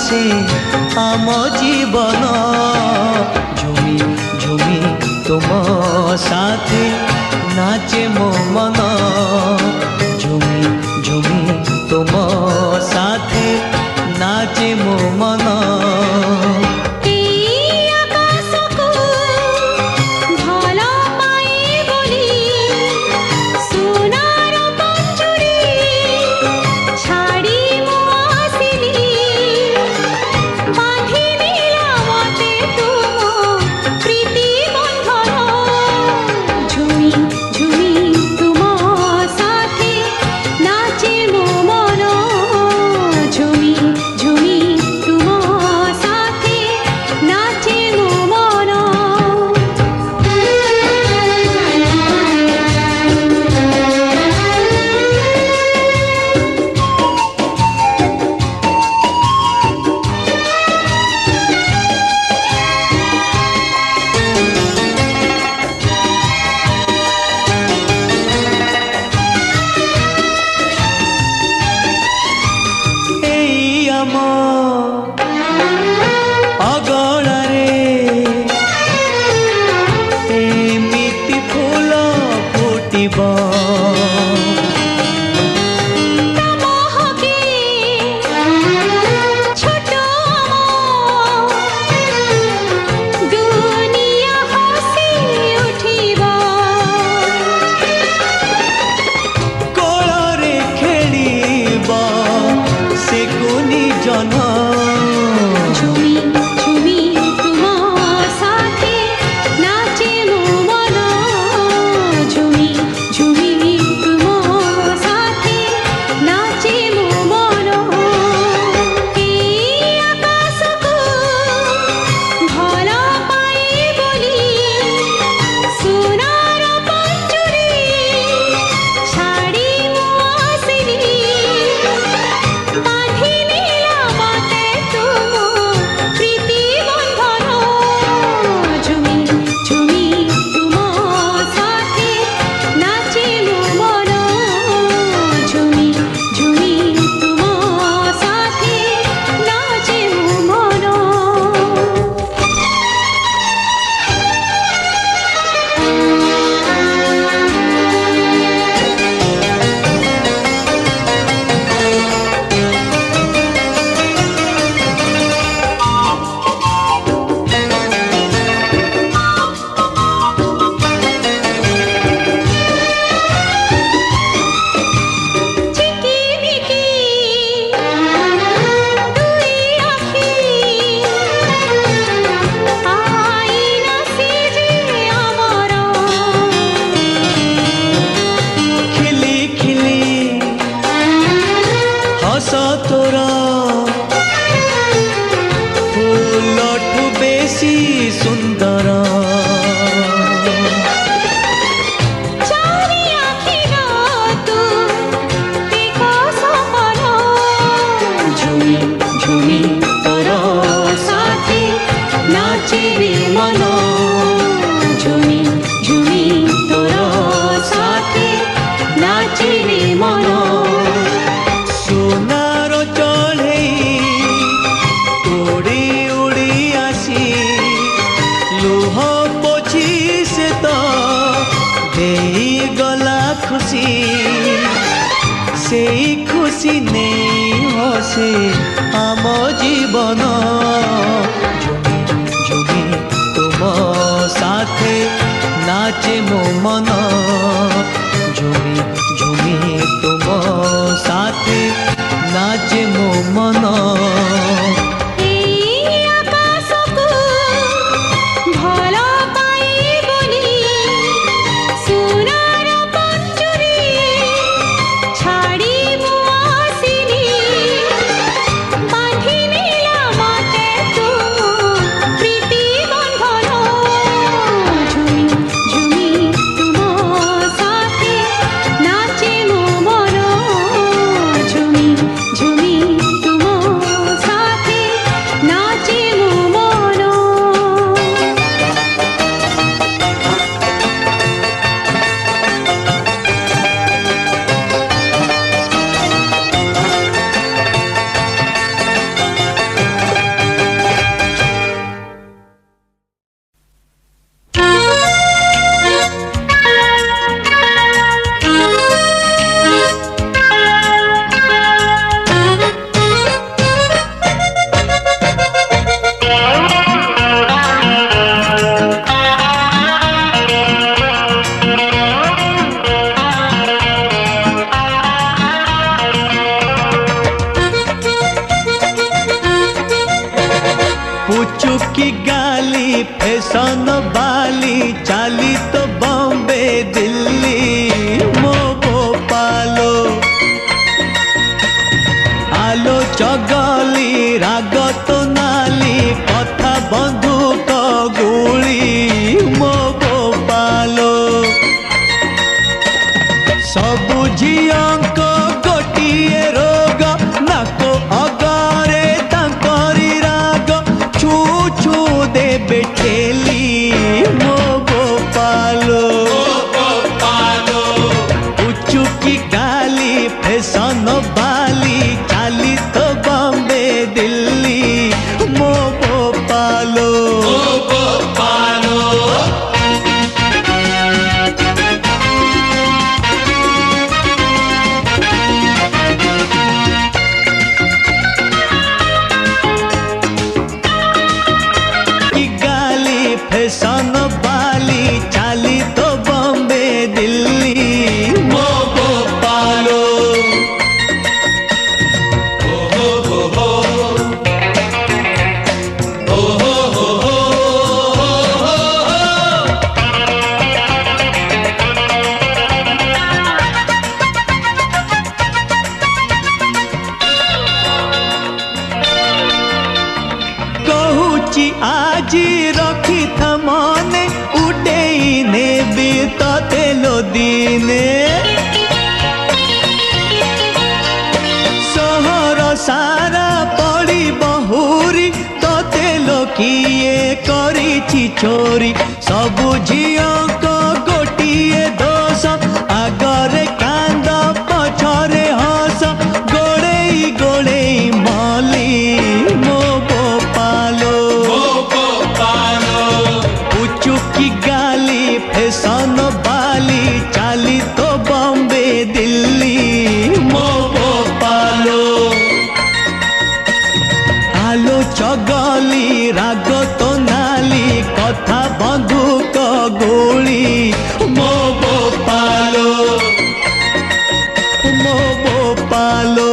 हसे आम जीवन झुमी झुमी तुम साथे नाचे मो मन झुमी झुमी तुम साथे नाचे मो मन अगणारे एमिति फूल फुटिब कोଳରେ खेलिब से कुनी जन तोरा फूलठू बेसी सुंदर झुमी झुमी तोर साथे नाचे रे मन झुमी झुमी तोर साथे नाचे रे मन सोनार चढ़े उड़ी उड़ी आसी लुह पोछी से तो दे गला खुशी से खुशी नहीं हसे आम जीवन झुमी झुमी तुम साथे नाचे मो मन झुमी झुमी तुम साथे नाचे मो मन झुमी झुमी तुम पुचुकी गाली फैशन बाली चाली तो बॉम्बे दिल्ली मो भोपालो आलो चगली राग तो नाली कथा बंधुक गुली मो भोपालो सबु झियंक गोटिए रोग नाको अगरे तांकरी राग छू छू देबे ठेली मो भोपालो उचुकी गाली फैशन बाली चाली तो बॉम्बे दिल्ली मो भोपालो फैशन बाली चाली तो बॉम्बे दिल्ली मो भोपालो कहुची आजी रखी मने उडेई नेबी तते लोदिने सहर सारा पड़ी बहुरी तते लोकिए करिछि चोरी सबु झियंक गोटिए दोष आगरे कांद पछरे हस गोड़ेई गोड़ेई मली मो भोपालो चुकी गाली फैशन बाली चाली तो बॉम्बे दिल्ली मो भोपालो आलो चगली राग तो नाली कथा बंधुक गुली मो भोपालो मो भोपालो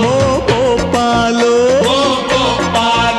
मो भोपालो भोपालो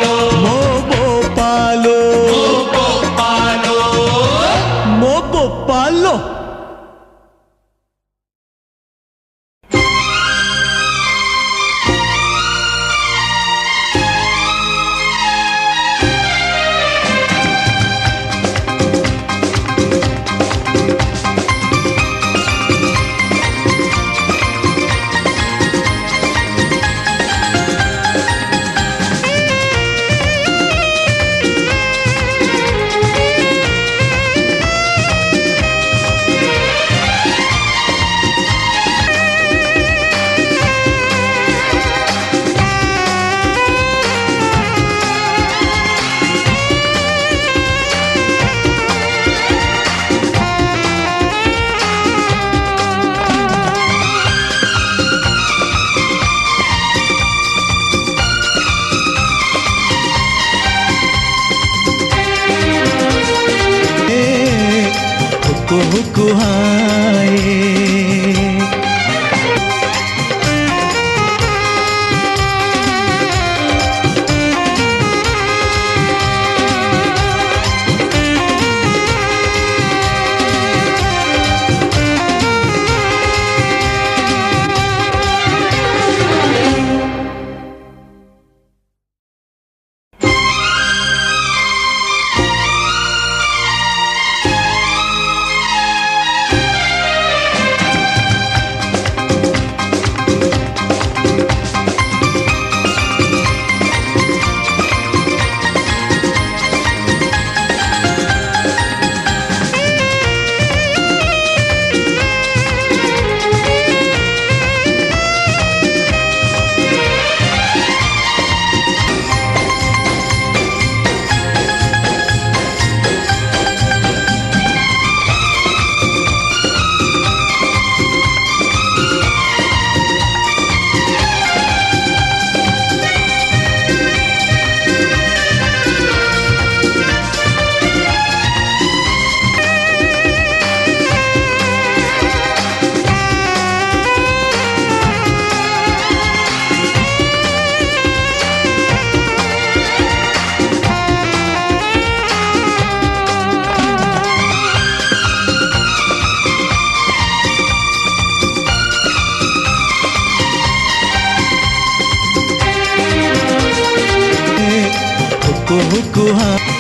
कुहाए କୁହା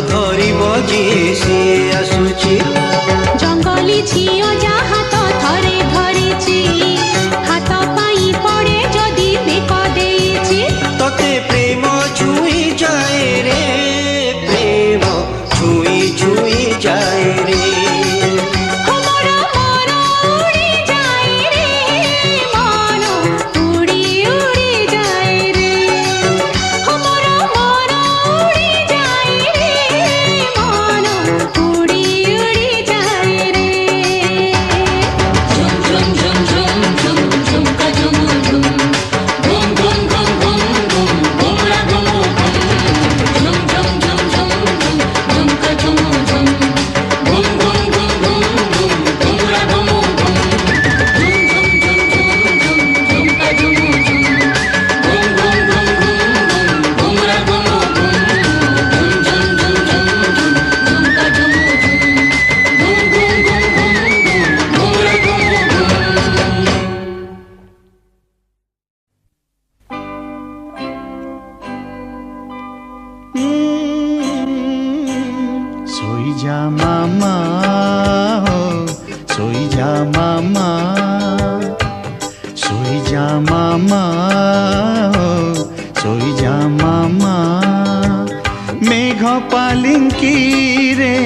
ଧରିବ ଯିଏ ସିଏ ଆସୁଛି। ଜଙ୍ଗଲି ଝିଅ ଯାହା ତ ଥରେ ଧରିଛି, ହାତ ପାଇଁ ପଡ଼େ ଯଦି ବେକ ଦେଇଛି। ତତେ ପ୍ରେମ ଛୁଇଁ ଯାଏ ରେ, ପ୍ରେମ ଛୁଇଁ ଛୁଇଁ ଯାଏ ରେ। सोईजा मामा हो, सोईजा मामा, सोईजा मामा हो, सोईजा मामा। मेघ पालिंकी रे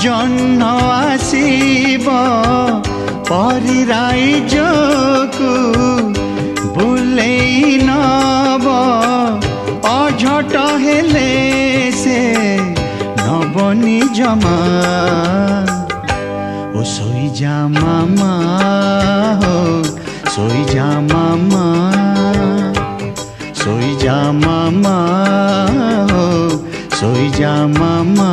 जन्न आसीब, परिराई जोकु बुलेई नब, अझट हेले से नबनी जमा। ओ सोईजा मामा हो, सोईजा मामा, सोईजा मामा हो, सोईजा मामा।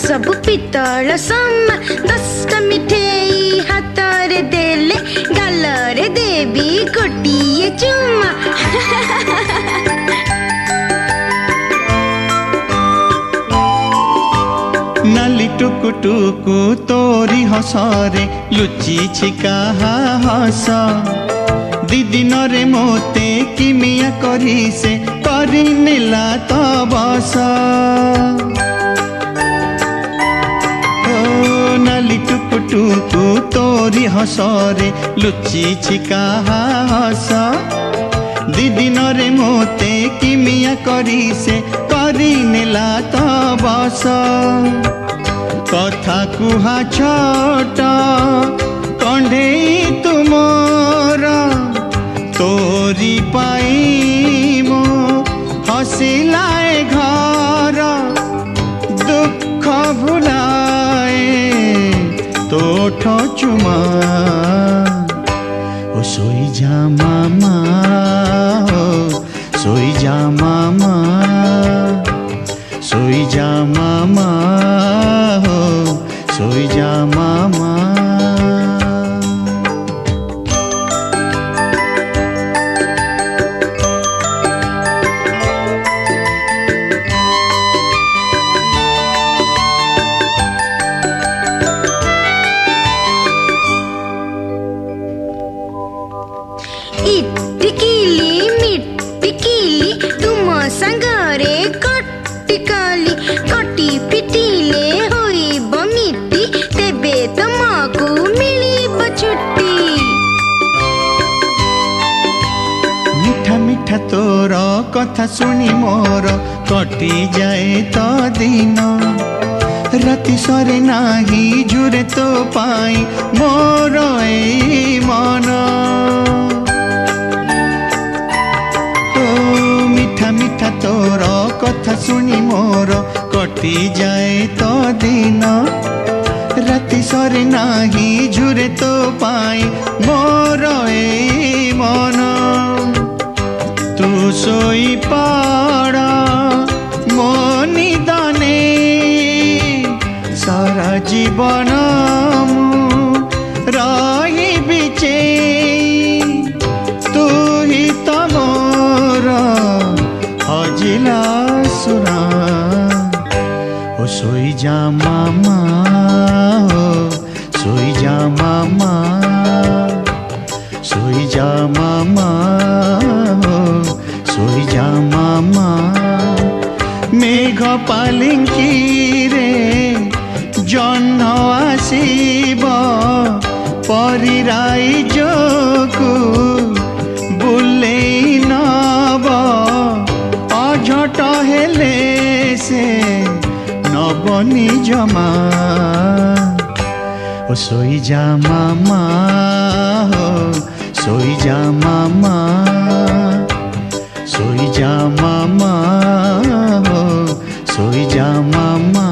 ସବୁ ପିତଳ ସମା, 10ଟା ମିଠେଇ ହାତରେ ଦେଲେ ଗାଲରେ ଦେବି ଗୋଟିଏ ଚୁମା। नाली टुकु टुकु तोरी हसरे लुचिछि काहा हस, दिदिन रे मोते किमिया करी से करी नेला तो बस। नाली टुकु टुकु तोरी हसरे लुचिछि काहा हस, दिदिन रे मोते किमिया करी से करी नेला तो बस। कथा कुहा छोट कंढेई तुमर, तोरी पाई मो हसिलाए घर, दुख भुलाए तोठ चुमा। ओ सोईजा मामा हो, सोईजा मामा, सोईजा मामा हो, सोईजा मामा। इटिकिली मिटिकिली तुम संगरे कटिकली, कटी पिटिले होइब मिटी, तेबे तुमको मिलिब छुट्टी। मिठा मिठा तोर कथा सुनी मोर कटी जाए तो दिन, राति सरे नाही जुरे तो पाई मोर ए मन। मिठा मिठा तोर कथा सुनी मोर कटी जाए तो दिन, राति सरे नाही झुरे तो पाई मोर ए मन। तू सोई पड़ मो निदाने, सारा जीवन रही बिचे, तू ही तो লাগিলা সুরা ও সই যা মামা ও সই যা মামা সই যা মামা ও সই যা মামা মেঘ পালিঙ্কি রে জহ্ন আসিব পরিরাই যোকু বুলেই নব অঝট হেলে সে নবনি জমা ও সই যা মামা ও সই যা মামা সই যা মামা ও সই যা মামা